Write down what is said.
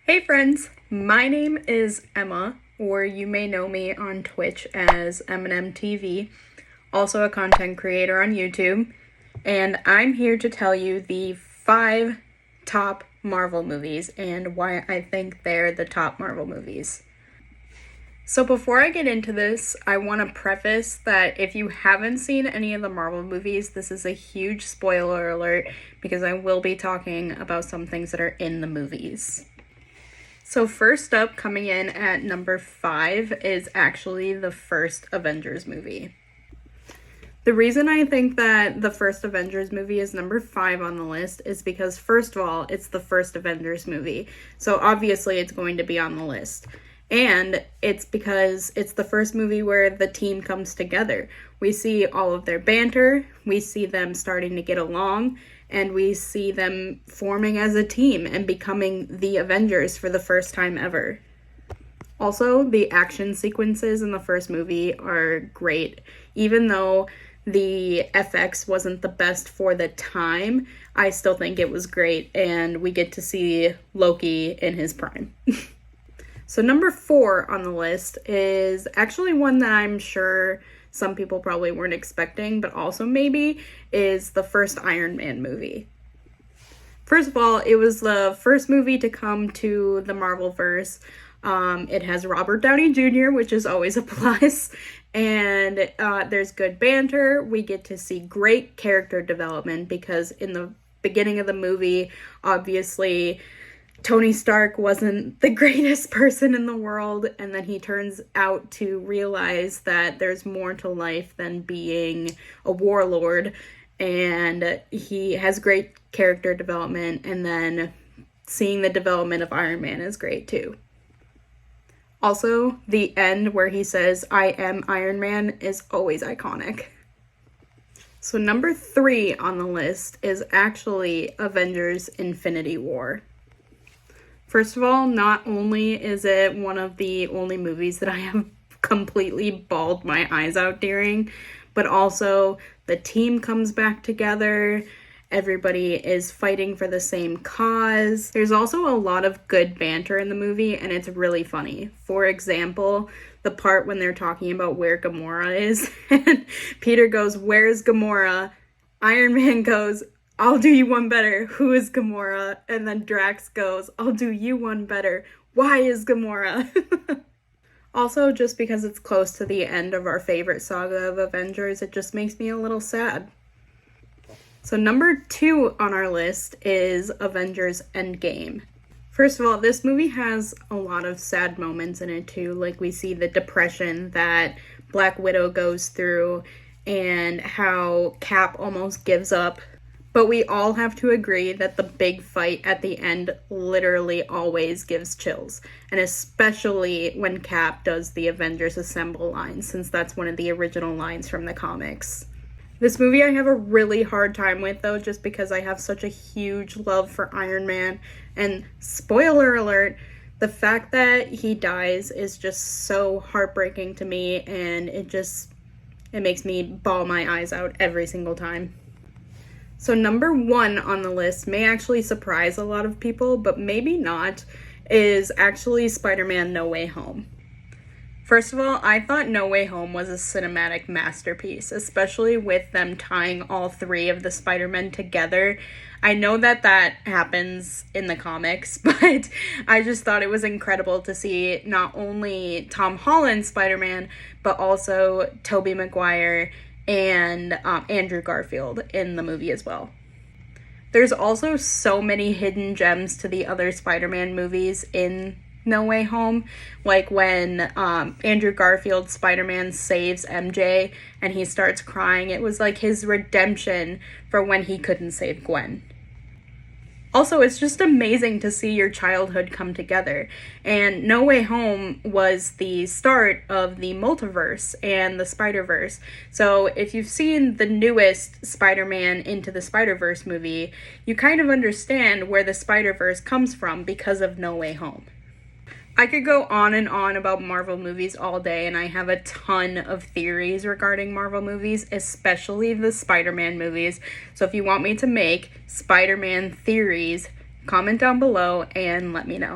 Hey friends, my name is Emma, or you may know me on Twitch as MNM also a content creator on YouTube, and I'm here to tell you the 5 top Marvel movies and why I think they're the top Marvel movies. So before I get into this, I want to preface that if you haven't seen any of the Marvel movies, this is a huge spoiler alert because I will be talking about some things that are in the movies. So first up, coming in at number 5, is actually the first Avengers movie. The reason I think that the first Avengers movie is number 5 on the list is because, first of all, it's the first Avengers movie. So obviously it's going to be on the list. And it's because it's the first movie where the team comes together. We see all of their banter, we see them starting to get along, and we see them forming as a team and becoming the Avengers for the first time ever. Also, the action sequences in the first movie are great. Even though the FX wasn't the best for the time, I still think it was great, and we get to see Loki in his prime. So number 4 on the list is actually one that I'm sure some people probably weren't expecting, but also maybe is the first Iron Man movie. First of all, it was the first movie to come to the Marvelverse. It has Robert Downey Jr., which is always a plus, and there's good banter. We get to see great character development because in the beginning of the movie, obviously, Tony Stark wasn't the greatest person in the world, and then he turns out to realize that there's more to life than being a warlord, and he has great character development, and then seeing the development of Iron Man is great too. Also, the end where he says, "I am Iron Man," is always iconic. So number 3 on the list is actually Avengers Infinity War. First of all, not only is it one of the only movies that I have completely bawled my eyes out during, but also the team comes back together, everybody is fighting for the same cause. There's also a lot of good banter in the movie, and it's really funny. For example, the part when they're talking about where Gamora is, and Peter goes, "Where's Gamora?" Iron Man goes, "I'll do you one better. Who is Gamora?" And then Drax goes, "I'll do you one better. Why is Gamora?" Also, just because it's close to the end of our favorite saga of Avengers, it just makes me a little sad. So number 2 on our list is Avengers Endgame. First of all, this movie has a lot of sad moments in it too. Like we see the depression that Black Widow goes through and how Cap almost gives up. But we all have to agree that the big fight at the end literally always gives chills. And especially when Cap does the Avengers Assemble line, since that's one of the original lines from the comics. This movie I have a really hard time with, though, just because I have such a huge love for Iron Man. And spoiler alert, the fact that he dies is just so heartbreaking to me, and it makes me bawl my eyes out every single time. So number 1 on the list may actually surprise a lot of people, but maybe not, is actually Spider-Man No Way Home. First of all, I thought No Way Home was a cinematic masterpiece, especially with them tying all 3 of the Spider-Men together. I know that happens in the comics, but I just thought it was incredible to see not only Tom Holland's Spider-Man, but also Tobey Maguire and Andrew Garfield in the movie as well. There's also so many hidden gems to the other Spider-Man movies in No Way Home, like when Andrew Garfield's Spider-Man saves MJ and he starts crying. It was like his redemption for when he couldn't save Gwen. Also, it's just amazing to see your childhood come together. And No Way Home was the start of the multiverse and the Spider-Verse. So if you've seen the newest Spider-Man Into the Spider-Verse movie, you kind of understand where the Spider-Verse comes from because of No Way Home. I could go on and on about Marvel movies all day, and I have a ton of theories regarding Marvel movies, especially the Spider-Man movies. So if you want me to make Spider-Man theories, comment down below and let me know.